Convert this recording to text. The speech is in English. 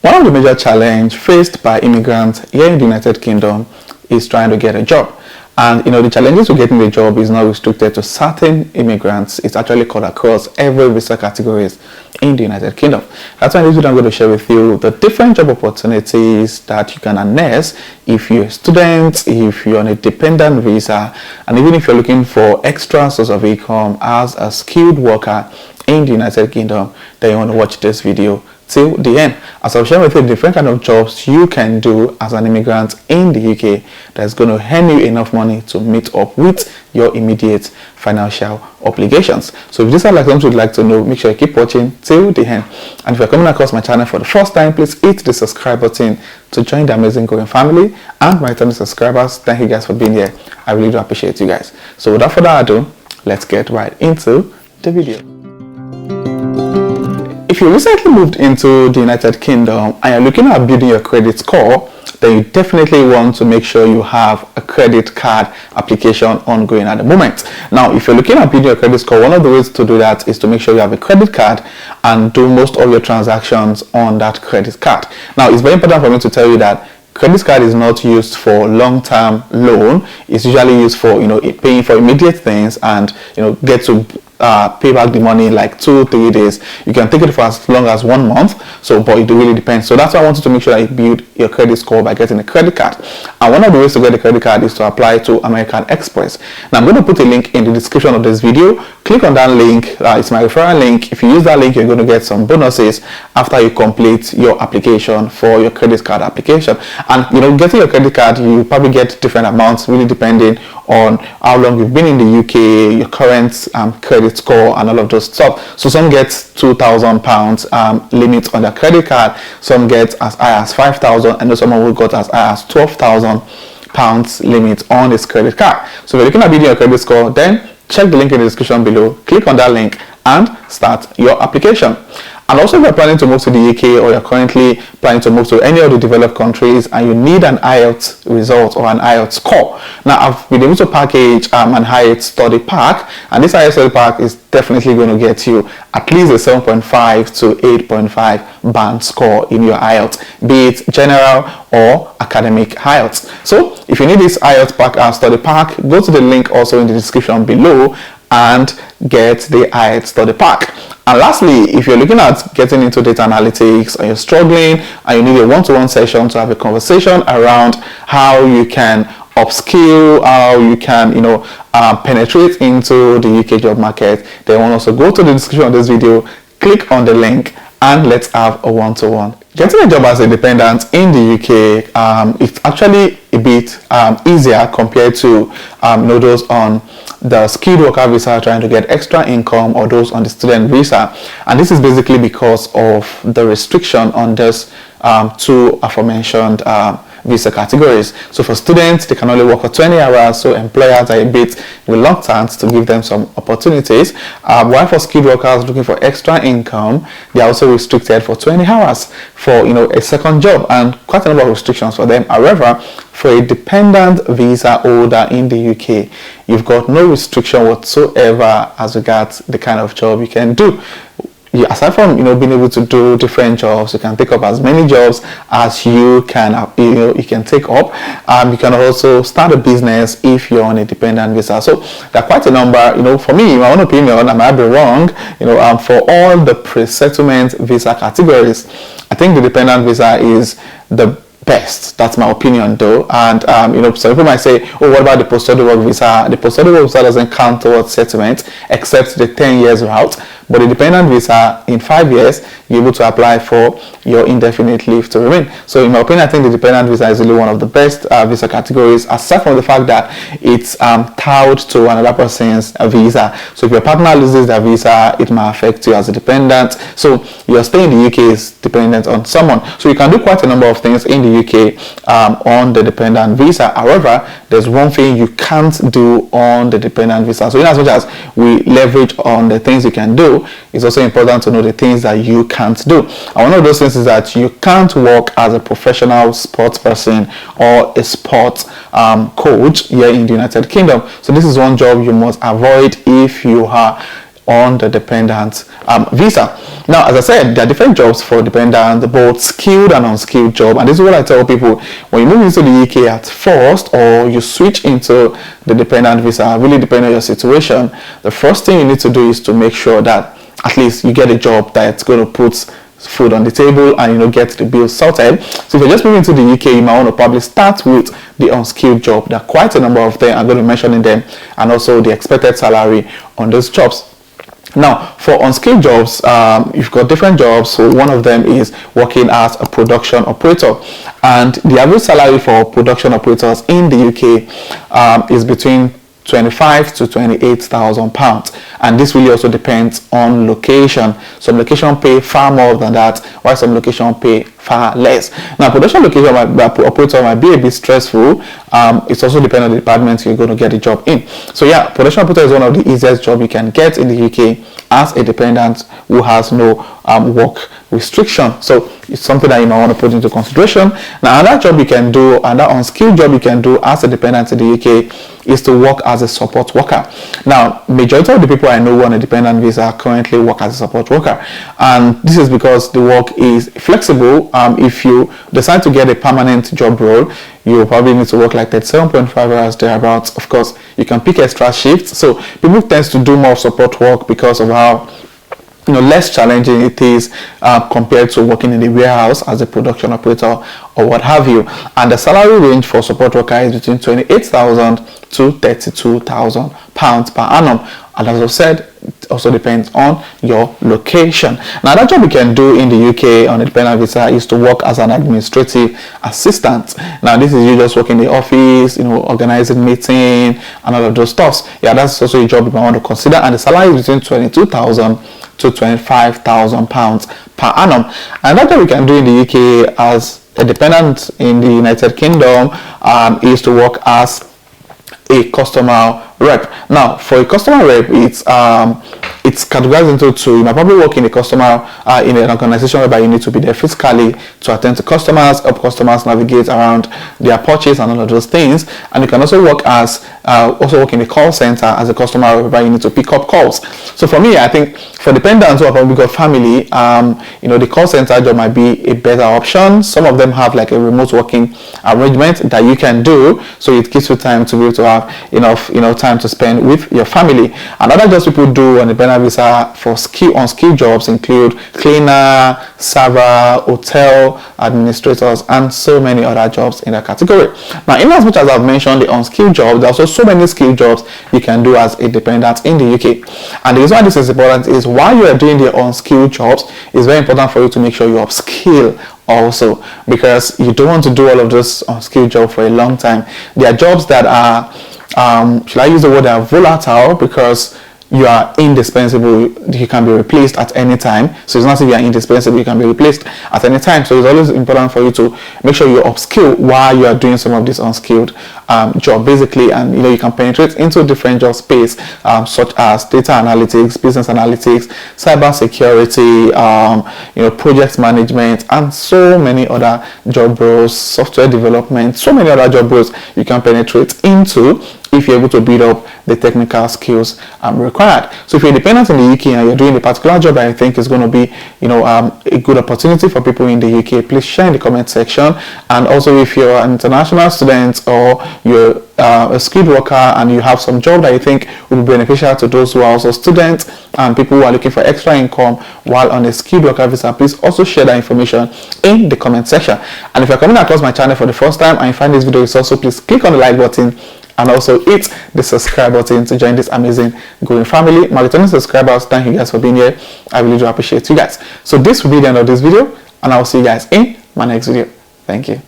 One of the major challenges faced by immigrants here in the United Kingdom is trying to get a job. And the challenges to getting a job is not restricted to certain immigrants. It's actually cut across every visa categories in the United Kingdom. That's why in this video I'm going to share with you the different job opportunities that you can harness if you're a student, if you're on a dependent visa, and even if you're looking for extra source of income as a skilled worker in the United Kingdom. Then you want to watch this video till the end, as I'll share with you different kind of jobs you can do as an immigrant in the UK that's going to earn you enough money to meet up with your immediate financial obligations. So if this is like something you'd like to know, make sure you keep watching till the end. And if you're coming across my channel for the first time, please hit the subscribe button to join the amazing growing family. And my returning subscribers, thank you guys for being here. I really do appreciate you guys. So without further ado, let's get right into the video. If you recently moved into the United Kingdom and you're looking at building your credit score, then you definitely want to make sure you have a credit card application ongoing at the moment. Now, if you're looking at building your credit score, one of the ways to do that is to make sure you have a credit card and do most of your transactions on that credit card. Now, it's very important for me to tell you that credit card is not used for long-term loan. It's usually used for paying for immediate things and get to pay back the money in like 2-3 days. You can take it for as long as 1 month, but it really depends. So that's why I wanted to make sure that you build your credit score by getting a credit card. And one of the ways to get a credit card is to apply to American Express. Now I'm going to put a link in the description of this video. Click on that link. It's my referral link. If you use that link, you're going to get some bonuses after you complete your application for your credit card application. And getting your credit card, you probably get different amounts really depending on how long you've been in the UK, your current credit score and all of those stuff. So some get £2,000 limit on their credit card, some get as high as 5,000, and someone will got as high as £12,000 limit on this credit card. So if you're looking at building your credit score, then check the link in the description below, click on that link and start your application. And also, if you're planning to move to the UK or you're currently planning to move to any of the developed countries and you need an IELTS result or an IELTS score. Now, I've been able to package an IELTS study pack, and this IELTS study pack is definitely going to get you at least a 7.5 to 8.5 band score in your IELTS, be it general or academic IELTS. So if you need this IELTS pack study pack, go to the link also in the description below and get the IELTS study pack. And lastly, if you're looking at getting into data analytics and you're struggling and you need a one-to-one session to have a conversation around how you can upskill, how you can penetrate into the UK job market, then also go to the description of this video, click on the link, and let's have a one-to-one. Getting a job as a dependent in the UK, it's actually a bit easier compared to those on the skilled worker visa trying to get extra income, or those on the student visa. And this is basically because of the restriction on this two aforementioned visa categories. So for students, they can only work for 20 hours, so employers are a bit reluctant to give them some opportunities. While for skilled workers looking for extra income, they are also restricted for 20 hours for a second job, and quite a number of restrictions for them. However, for a dependent visa holder in the UK, you've got no restriction whatsoever as regards the kind of job you can do. Aside from being able to do different jobs, you can take up as many jobs as you can you can take up. You can also start a business if you're on a dependent visa. So there are quite a number. For me, my own opinion, I might be wrong. For all the pre-settlement visa categories, I think the dependent visa is the best. That's my opinion though. And some people might say, oh, what about the post-study work visa? The post-study work visa doesn't count towards settlement except the 10 years route. But the dependent visa, in 5 years, you're able to apply for your indefinite leave to remain. So in my opinion, I think the dependent visa is really one of the best visa categories, aside from the fact that it's tied to another person's visa. So if your partner loses their visa, it might affect you as a dependent. So your stay in the UK is dependent on someone. So you can do quite a number of things in the UK on the dependent visa. However, there's one thing you can't do on the dependent visa. So in as much as we leverage on the things you can do, it's also important to know the things that you can't do. And one of those things is that you can't work as a professional sports person or a sports coach here in the United Kingdom. So this is one job you must avoid if you are on the dependent visa. Now, as I said, there are different jobs for dependent, both skilled and unskilled job. And this is what I tell people: when you move into the UK at first, or you switch into the dependent visa, really depending on your situation, the first thing you need to do is to make sure that at least you get a job that's going to put food on the table and get the bills sorted. So if you're just moving to the UK, you might want to probably start with the unskilled job. There are quite a number of them. I'm going to be mentioning them, and also the expected salary on those jobs. Now, for unskilled jobs, you've got different jobs. So one of them is working as a production operator, and the average salary for production operators in the UK is between 25 to 28,000 pounds, and this really also depends on location. Some location pay far more than that, while some location pay far less. Now, production location operator might be a bit stressful. It's also depending on the department you're going to get a job in. So yeah, production operator is one of the easiest jobs you can get in the UK as a dependent who has no work restriction. So it's something that you might want to put into consideration. Now, another job you can do, another unskilled job you can do as a dependent in the UK, is to work as a support worker. Now, majority of the people I know who are on a dependent visa currently work as a support worker, and this is because the work is flexible. If you decide to get a permanent job role, you probably need to work like 37.5 hours thereabouts. Of course, you can pick extra shifts. So people tend to do more support work because of how less challenging it is compared to working in the warehouse as a production operator or what have you. And the salary range for support worker is between 28,000 to 32,000 pounds per annum. And as I said, it also depends on your location. Now, that job you can do in the UK on a dependent visa is to work as an administrative assistant. Now, this is you just work in the office, organizing meeting and all of those stuffs. Yeah, that's also a job you might want to consider. And the salary is between 22,000 to 25,000 pounds per annum. And that job we can do in the UK as a dependent in the United Kingdom is to work as a customer rep. Now, for a customer rep, it's categorized into two. You might probably work in a customer in an organization whereby you need to be there physically to attend to customers, help customers navigate around their purchase and all of those things. And you can also work in a call center as a customer whereby you need to pick up calls. So for me, I think for dependents who have probably got family, the call center job might be a better option. Some of them have like a remote working arrangement that you can do, so it gives you time to be able to have enough time to spend with your family. And other jobs people do on the dependent visa for unskilled jobs include cleaner, server, hotel administrators, and so many other jobs in that category. Now, in as much as I've mentioned the unskilled jobs, there are also so many skilled jobs you can do as a dependent in the UK. And the reason why this is important is while you are doing the unskilled jobs, it's very important for you to make sure you upskill also, because you don't want to do all of those unskilled jobs for a long time. There are jobs that are should I use the word, they are volatile, because you are indispensable. You can be replaced at any time. So it's not if you are indispensable, you can be replaced at any time. So it's always important for you to make sure you upskill while you are doing some of this unskilled job, basically. And you can penetrate into different job space, such as data analytics, business analytics, cyber security, project management, and so many other job roles, software development, so many other job roles you can penetrate into if you're able to build up the technical skills required. So if you're dependent in the UK and you're doing a particular job that I think is going to be a good opportunity for people in the UK, please share in the comment section. And also, if you're an international student or you're a skilled worker and you have some job that you think will be beneficial to those who are also students and people who are looking for extra income while on a skilled worker visa, please also share that information in the comment section. And if you're coming across my channel for the first time and you find this video is also, please click on the like button and also hit the subscribe button to join this amazing growing family. My returning subscribers, thank you guys for being here. I really do appreciate you guys. So this will be the end of this video, and I will see you guys in my next video. Thank you.